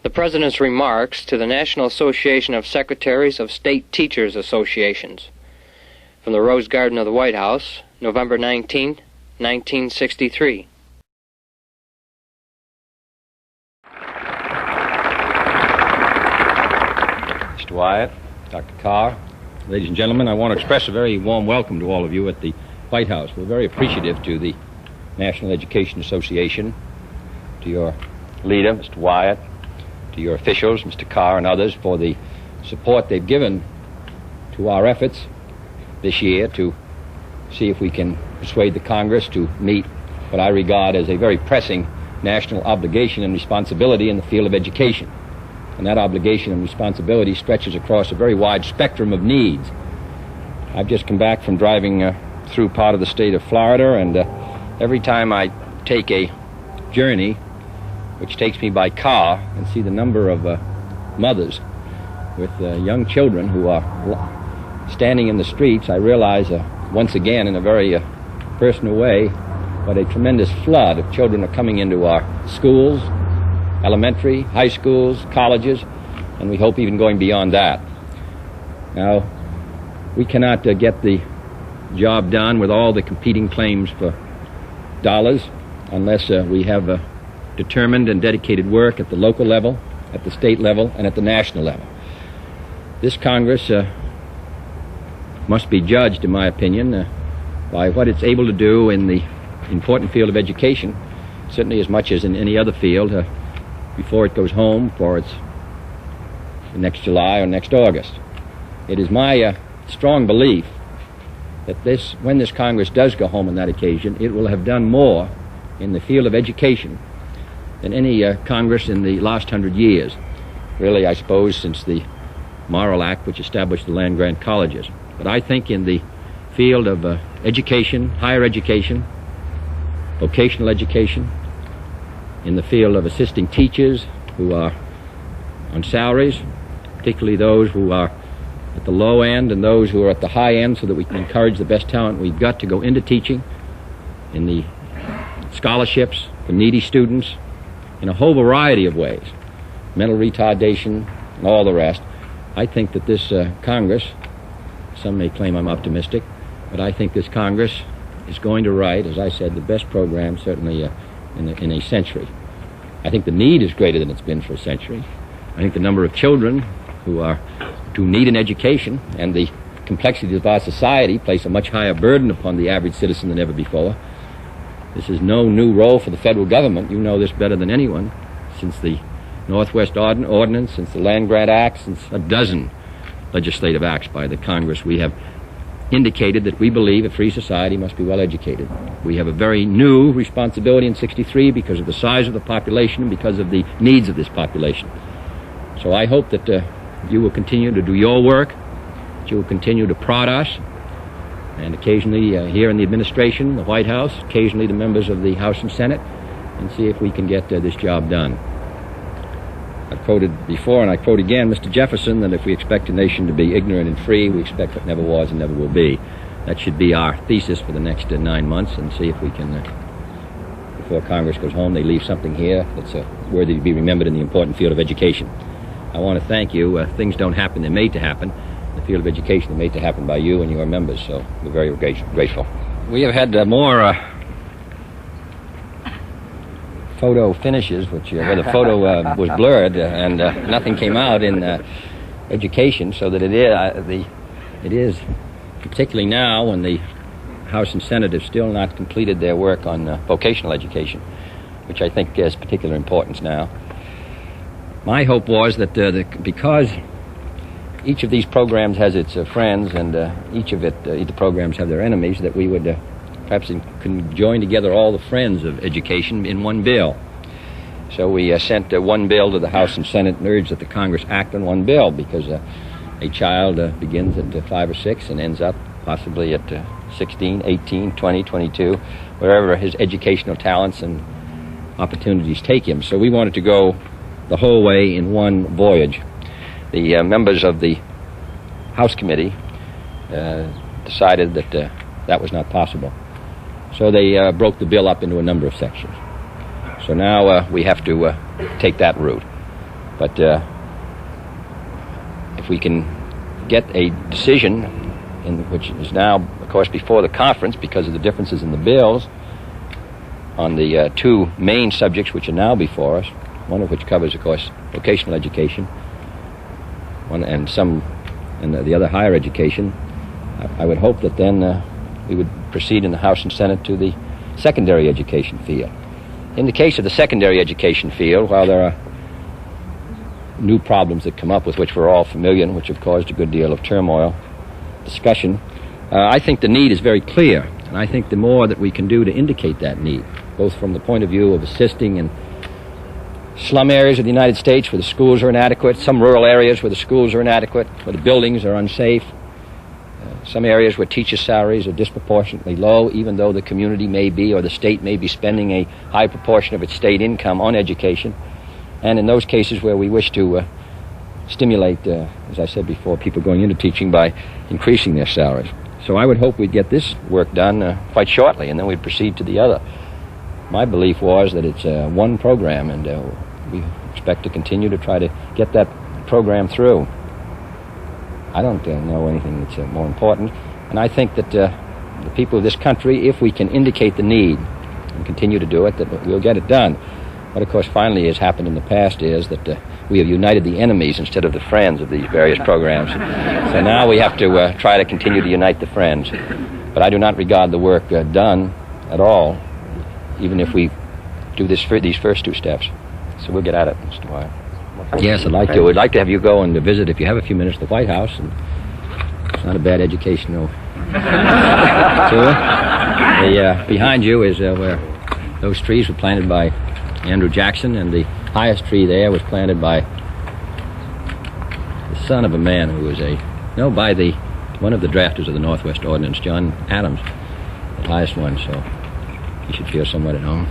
The President's remarks to the National Association of Secretaries of State Teachers Associations. From the Rose Garden of the White House, November 19, 1963. Mr. Wyatt, Dr. Carr, ladies and gentlemen, I want to express a very warm welcome to all of you at the White House. We're very appreciative to the National Education Association, to your leader, Mr. Wyatt, to your officials, Mr. Carr and others, for the support they've given to our efforts this year to see if we can persuade the Congress to meet what I regard as a very pressing national obligation and responsibility in the field of education. And that obligation and responsibility stretches across a very wide spectrum of needs. I've just come back from driving through part of the state of Florida, and every time I take a journey which takes me by car and see the number of mothers with young children who are standing in the streets, I realize once again in a very personal way what a tremendous flood of children are coming into our schools, elementary, high schools, colleges, and we hope even going beyond that. Now, we cannot get the job done with all the competing claims for dollars unless we have determined and dedicated work at the local level, at the state level, and at the national level. This Congress must be judged, in my opinion, by what it's able to do in the important field of education, certainly as much as in any other field, before it goes home for its next July or next August. It is my strong belief that when this Congress does go home on that occasion, it will have done more in the field of education than any Congress in the last 100 years. Really, I suppose, since the Morrill Act, which established the land-grant colleges. But I think in the field of education, higher education, vocational education, in the field of assisting teachers who are on salaries, particularly those who are at the low end and those who are at the high end, so that we can encourage the best talent we've got to go into teaching, in the scholarships for needy students, in a whole variety of ways, mental retardation and all the rest. I think that this Congress, some may claim I'm optimistic, but I think this Congress is going to write, as I said, the best program certainly in a century. I think the need is greater than it's been for a century. I think the number of children who need an education and the complexities of our society place a much higher burden upon the average citizen than ever before. This is no new role for the federal government. You know this better than anyone. Since the Northwest Ordinance, since the Land Grant Act, since a dozen legislative acts by the Congress, we have indicated that we believe a free society must be well educated. We have a very new responsibility in '63 because of the size of the population and because of the needs of this population. So I hope that you will continue to do your work, that you will continue to prod us, and occasionally here in the administration, the White House, occasionally the members of the House and Senate, and see if we can get this job done. I've quoted before, and I quote again, Mr. Jefferson, that if we expect a nation to be ignorant and free, we expect what never was and never will be. That should be our thesis for the next 9 months, and see if we can, before Congress goes home, they leave something here that's worthy to be remembered in the important field of education. I want to thank you. Things don't happen, they're made to happen. The field of education is made to happen by you and your members, so we're very grateful. We have had more photo finishes, where the photo was blurred and nothing came out in education, so that it is, particularly now when the House and Senate have still not completed their work on vocational education, which I think has particular importance now. My hope was that because each of these programs has its friends, and each of the programs have their enemies, that we would perhaps can join together all the friends of education in one bill. So we sent one bill to the House and Senate and urged that the Congress act on one bill, because a child begins at 5 or 6 and ends up possibly at 16, 18, 20, 22, wherever his educational talents and opportunities take him. So we wanted to go the whole way in one voyage. The members of the House Committee decided that that was not possible. So they broke the bill up into a number of sections. So now we have to take that route. But if we can get a decision, which is now, of course, before the conference because of the differences in the bills, on the two main subjects which are now before us, one of which covers, of course, vocational education, and the other higher education, I would hope that then we would proceed in the House and Senate to the secondary education field. In the case of the secondary education field, while there are new problems that come up with which we're all familiar and which have caused a good deal of turmoil, discussion, I think the need is very clear, and I think the more that we can do to indicate that need, both from the point of view of assisting in slum areas of the United States where the schools are inadequate, some rural areas where the schools are inadequate, where the buildings are unsafe, some areas where teacher salaries are disproportionately low, even though the community may be or the state may be spending a high proportion of its state income on education, and in those cases where we wish to stimulate, as I said before, people going into teaching by increasing their salaries. So I would hope we'd get this work done quite shortly, and then we'd proceed to the other. My belief was that it's one program, and we expect to continue to try to get that program through. I don't know anything that's more important, and I think that the people of this country, if we can indicate the need and continue to do it, that we'll get it done. What, of course, finally has happened in the past is that we have united the enemies instead of the friends of these various programs. So now we have to try to continue to unite the friends. But I do not regard the work done at all, even if we do these first two steps. So we'll get at it, Mr. Wyatt. Yes, I'd like to. We'd like to have you go and visit, if you have a few minutes, the White House. And it's not a bad educational tour. Behind you is where those trees were planted by Andrew Jackson, and the highest tree there was planted by the son of a man who was one of the drafters of the Northwest Ordinance, John Adams, the highest one, so you should feel somewhat at home.